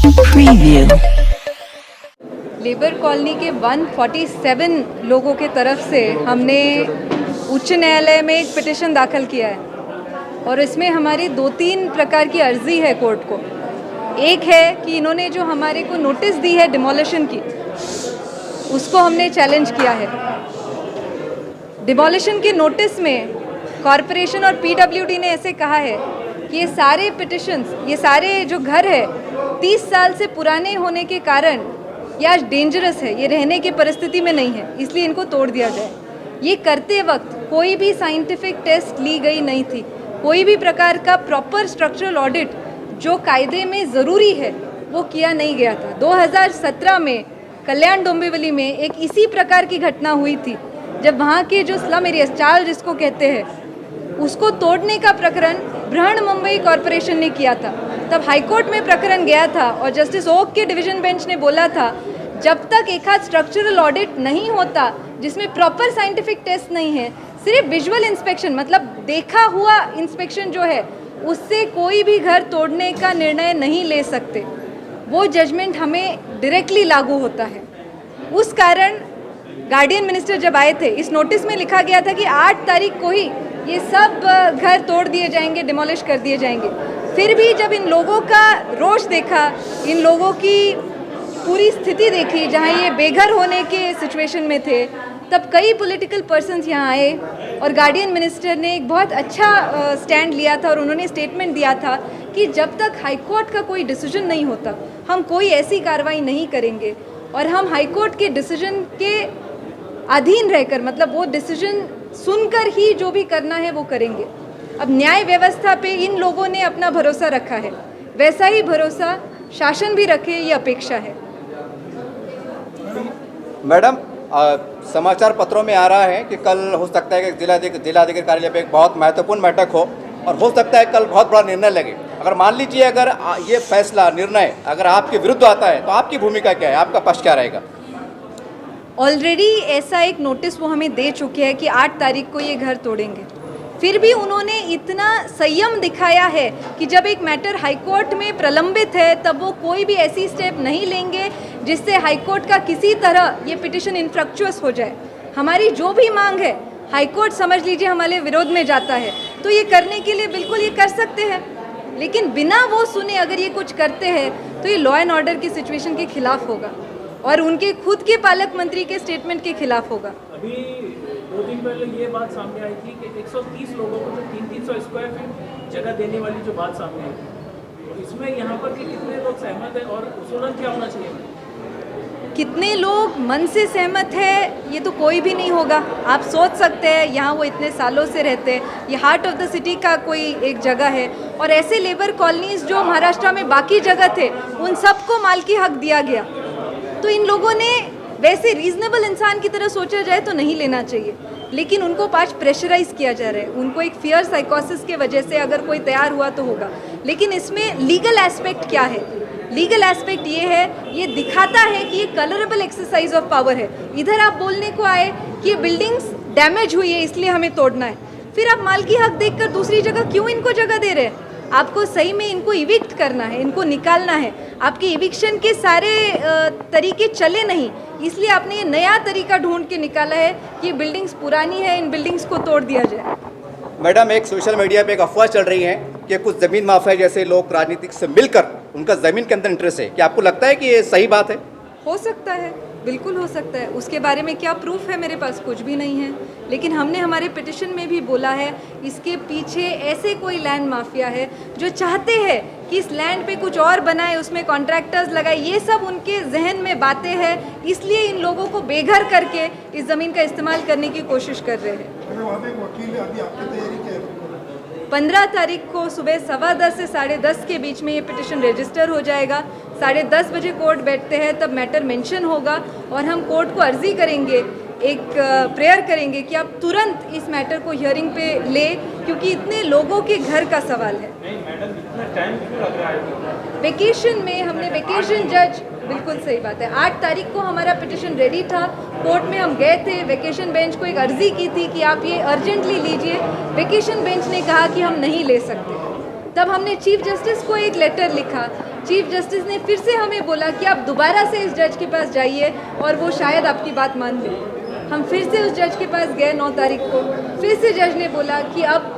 Preview. Labour colony के 147 लोगों के तरफ से हमने उच्च न्यायालय में एक पिटिशन दाखिल किया है और इसमें हमारी 2-3 प्रकार की अर्जी है कोर्ट को। एक है कि इन्होंने जो हमारे को नोटिस दी है डिमोलिशन की, उसको हमने चैलेंज किया है। डिमोलिशन के नोटिस में कॉरपोरेशन और पीडब्ल्यूडी ने ऐसे कहा है कि ये सारे पिटिशंस, ये सारे जो घर है 30 साल से पुराने होने के कारण ये आज डेंजरस है, ये रहने की परिस्थिति में नहीं है, इसलिए इनको तोड़ दिया जाए। ये करते वक्त कोई भी साइंटिफिक टेस्ट ली गई नहीं थी, कोई भी प्रकार का प्रॉपर स्ट्रक्चरल ऑडिट जो कायदे में ज़रूरी है वो किया नहीं गया था। 2017 में कल्याण डोंबिवली में एक इसी प्रकार की घटना हुई थी, जब वहाँ के जो स्लम एरिया चाल जिसको कहते हैं, उसको तोड़ने का प्रकरण बृहन मुंबई कॉरपोरेशन ने किया था। तब हाईकोर्ट में प्रकरण गया था और जस्टिस ओक के डिवीजन बेंच ने बोला था जब तक एक आध स्ट्रक्चरल ऑडिट नहीं होता जिसमें प्रॉपर साइंटिफिक टेस्ट नहीं है, सिर्फ विजुअल इंस्पेक्शन मतलब देखा हुआ इंस्पेक्शन जो है उससे कोई भी घर तोड़ने का निर्णय नहीं ले सकते। वो जजमेंट हमें डायरेक्टली लागू होता है। उस कारण गार्डियन मिनिस्टर जब आए थे, इस नोटिस में लिखा गया था कि 8 तारीख को ही ये सब घर तोड़ दिए जाएंगे, डिमोलिश कर दिए जाएंगे। फिर भी जब इन लोगों का रोष देखा, इन लोगों की पूरी स्थिति देखी जहाँ ये बेघर होने के सिचुएशन में थे, तब कई पॉलिटिकल पर्सन्स यहाँ आए और गार्डियन मिनिस्टर ने एक बहुत अच्छा स्टैंड लिया था और उन्होंने स्टेटमेंट दिया था कि जब तक हाईकोर्ट का कोई डिसीजन नहीं होता हम कोई ऐसी कार्रवाई नहीं करेंगे और हम हाईकोर्ट के डिसीजन के अधीन रहकर, मतलब वो डिसीजन सुनकर ही जो भी करना है वो करेंगे। अब न्याय व्यवस्था पे इन लोगों ने अपना भरोसा रखा है, वैसा ही भरोसा शासन भी रखे, ये अपेक्षा है। मैडम, समाचार पत्रों में आ रहा है कि कल हो सकता है कि जिलाधिकारी कार्यालय पे एक बहुत महत्वपूर्ण बैठक हो और हो सकता है कल बहुत बड़ा निर्णय लगे। अगर मान लीजिए अगर ये फैसला निर्णय अगर आपके विरुद्ध आता है तो आपकी भूमिका क्या है, आपका पक्ष क्या रहेगा? ऑलरेडी ऐसा एक नोटिस वो हमें दे चुके हैं कि 8 तारीख को ये घर तोड़ेंगे। फिर भी उन्होंने इतना संयम दिखाया है कि जब एक मैटर हाईकोर्ट में प्रलंबित है तब वो कोई भी ऐसी स्टेप नहीं लेंगे जिससे हाईकोर्ट का किसी तरह ये पिटिशन इनफ्रक्चुअस हो जाए। हमारी जो भी मांग है हाईकोर्ट समझ लीजिए हमारे विरोध में जाता है तो ये करने के लिए बिल्कुल ये कर सकते हैं, लेकिन बिना वो सुने अगर ये कुछ करते हैं तो ये लॉ एंड ऑर्डर की सिचुएशन के खिलाफ होगा और उनके खुद के पालक मंत्री के स्टेटमेंट के खिलाफ होगा। अभी 2 दिन पहले ये बात सामने आई थी कि 130 लोगों को जो 300 स्क्वायर फीट जगह देने वाली जो बात सामने आई थी, तो इसमें यहाँ पर के कितने लोग सहमत हैं और उसूलन क्या होना चाहिए? कितने लोग मन से सहमत है ये तो कोई भी नहीं होगा। आप सोच सकते हैं यहाँ वो इतने सालों से रहते हैं, ये हार्ट ऑफ द सिटी का कोई एक जगह है और ऐसे लेबर कॉलोनीज जो महाराष्ट्र में बाकी जगह थे उन सबको मालकी हक दिया गया। तो इन लोगों ने वैसे रीजनेबल इंसान की तरह सोचा जाए तो नहीं लेना चाहिए, लेकिन उनको आज प्रेशराइज किया जा रहा है। उनको एक फियर साइकोसिस के वजह से अगर कोई तैयार हुआ तो होगा, लेकिन इसमें लीगल एस्पेक्ट क्या है? लीगल एस्पेक्ट ये है, ये दिखाता है कि ये कलरेबल एक्सरसाइज ऑफ पावर है। इधर आप बोलने को आए कि ये बिल्डिंग्स डैमेज हुई है इसलिए हमें तोड़ना है, फिर आप मालकी हक देखकर दूसरी जगह क्यों इनको जगह दे रहे हैं? आपको सही में इनको इविक्ट करना है, इनको निकालना है। आपके इविक्शन के सारे तरीके चले नहीं, इसलिए आपने ये नया तरीका ढूंढ के निकाला है कि बिल्डिंग्स पुरानी है, इन बिल्डिंग्स को तोड़ दिया जाए। मैडम, एक सोशल मीडिया पे एक अफवाह चल रही है कि कुछ ज़मीन माफिया जैसे लोग राजनीतिक से मिलकर उनका ज़मीन के अंदर इंटरेस्ट है, क्या आपको लगता है कि ये सही बात है? हो सकता है, बिल्कुल हो सकता है। उसके बारे में क्या प्रूफ है मेरे पास? कुछ भी नहीं है, लेकिन हमने हमारे पिटिशन में भी बोला है इसके पीछे ऐसे कोई लैंड माफिया है जो चाहते हैं कि इस लैंड पे कुछ और बनाए, उसमें कॉन्ट्रैक्टर्स लगाए, ये सब उनके जहन में बातें हैं, इसलिए इन लोगों को बेघर करके इस ज़मीन का इस्तेमाल करने की कोशिश कर रहे हैं। 15 तारीख को सुबह 10:15 से 10:30 के बीच में ये पिटिशन रजिस्टर हो जाएगा। 10:30 बजे कोर्ट बैठते हैं, तब मैटर मेंशन होगा और हम कोर्ट को अर्जी करेंगे, एक प्रेयर करेंगे कि आप तुरंत इस मैटर को हियरिंग पे ले, क्योंकि इतने लोगों के घर का सवाल है। नहीं मैडम, इतना टाइम क्यों लग रहा है? वेकेशन में हमने वेकेशन जज, बिल्कुल सही बात है, 8 तारीख को हमारा पिटिशन रेडी था, कोर्ट में हम गए थे, वेकेशन बेंच को एक अर्जी की थी कि आप ये अर्जेंटली लीजिए। वेकेशन बेंच ने कहा कि हम नहीं ले सकते। तब हमने चीफ जस्टिस को एक लेटर लिखा, चीफ जस्टिस ने फिर से हमें बोला कि आप दोबारा से इस जज के पास जाइए और वो शायद आपकी बात मान ले। हम फिर से उस जज के पास गए 9 तारीख को, फिर से जज ने बोला कि अब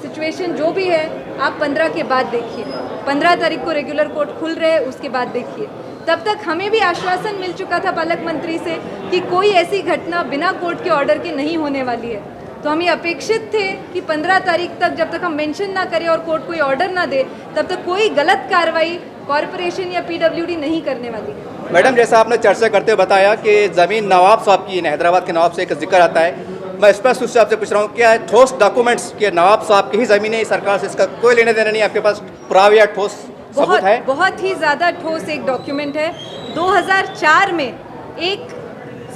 सिचुएशन जो भी है आप 15 के बाद देखिए, 15 तारीख को रेगुलर कोर्ट खुल रहे हैं, उसके बाद देखिए। तब तक हमें भी आश्वासन मिल चुका था पालक मंत्री से कि कोई ऐसी घटना बिना कोर्ट के ऑर्डर के नहीं होने वाली है। तो हम ये अपेक्षित थे कि 15 तारीख तक जब तक हम मेंशन ना करें और कोर्ट कोई ऑर्डर ना दे, तब तक कोई गलत कार्रवाई कॉरपोरेशन या पीडब्ल्यूडी नहीं करने वाली। मैडम, जैसा आपने चर्चा करते हुए बताया कि ज़मीन नवाब साहब की है, हैदराबाद के नवाब से एक जिक्र आता है। मैं स्पष्ट रूप से आपसे पूछ रहा हूँ, क्या है ठोस डॉक्यूमेंट्स के नवाब साहब की ही ज़मीनें सरकार से, इसका कोई लेने देना नहीं, आपके पास पुरावे या ठोस सबूत है? बहुत ही ज़्यादा ठोस एक डॉक्यूमेंट है। 2004 में एक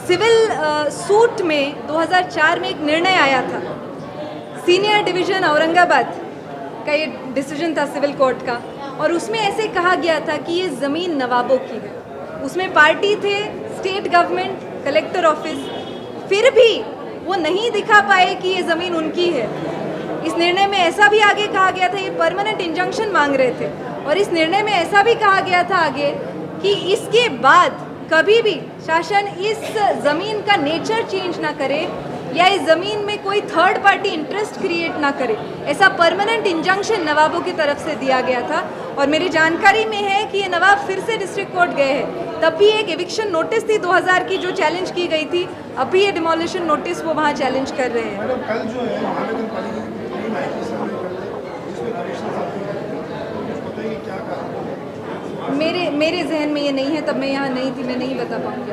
सिविल सूट में 2004 में एक निर्णय आया था, सीनियर डिवीज़न औरंगाबाद का ये डिसीजन था सिविल कोर्ट का, और उसमें ऐसे कहा गया था कि ये ज़मीन नवाबों की है। उसमें पार्टी थे, स्टेट गवर्नमेंट, कलेक्टर ऑफिस, फिर भी वो नहीं दिखा पाए कि ये ज़मीन उनकी है। इस निर्णय में ऐसा भी आगे कहा गया था, ये परमानेंट इंजंक्शन मांग रहे थे, और इस निर्णय में ऐसा भी कहा गया था आगे कि इसके बाद कभी भी शासन इस ज़मीन का नेचर चेंज ना करे या इस ज़मीन में कोई थर्ड पार्टी इंटरेस्ट क्रिएट ना करे। ऐसा परमानेंट इंजंक्शन नवाबों की तरफ से दिया गया था। और मेरी जानकारी में है कि ये नवाब फिर से डिस्ट्रिक्ट कोर्ट गए हैं। तब भी एक एविक्शन नोटिस थी 2000 की जो चैलेंज की गई थी, अभी ये डिमोलिशन नोटिस वो वहाँ चैलेंज कर रहे हैं। मैडम, कल जो है महानगर पालिका की टीम आई थी सर्वे करने, जिसमें कमिश्नर साहब कुछ बताइए क्या कहा? मेरे जहन में ये नहीं है, तब मैं यहाँ नहीं थी, मैं नहीं बता पाऊँगी।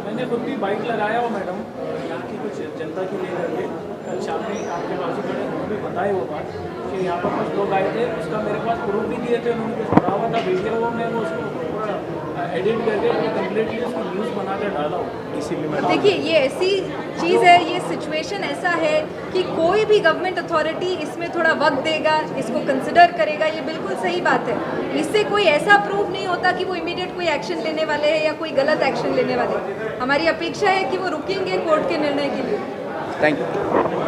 मैंने खुद भी बाइक लगाया हो मैडम, यहाँ की कुछ जनता के लिए करके कल शाम में आपके पास खड़े उन्होंने भी बताए वो बात कि यहाँ पर कुछ लोग आए थे, उसका मेरे पास प्रूफ भी दिए थे, उन्होंने कुछ पढ़ा हुआ था वीडियो, वो मैं वो उसको पूरा एडिट करके कम्प्लीटली उसको न्यूज़ बना कर डाला हूँ। इसीलिए मैं देखिए, ये ऐसी चीज़ है, ये सिचुएशन ऐसा है कि कोई भी गवर्नमेंट अथॉरिटी इसमें थोड़ा वक्त देगा, इसको कंसिडर करेगा, ये बिल्कुल सही बात है। इससे कोई ऐसा प्रूफ नहीं होता कि वो इमीडिएट कोई एक्शन लेने वाले हैं या कोई गलत एक्शन लेने वाले हैं। हमारी अपेक्षा है कि वो रुकेंगे कोर्ट के निर्णय के लिए। Thank you.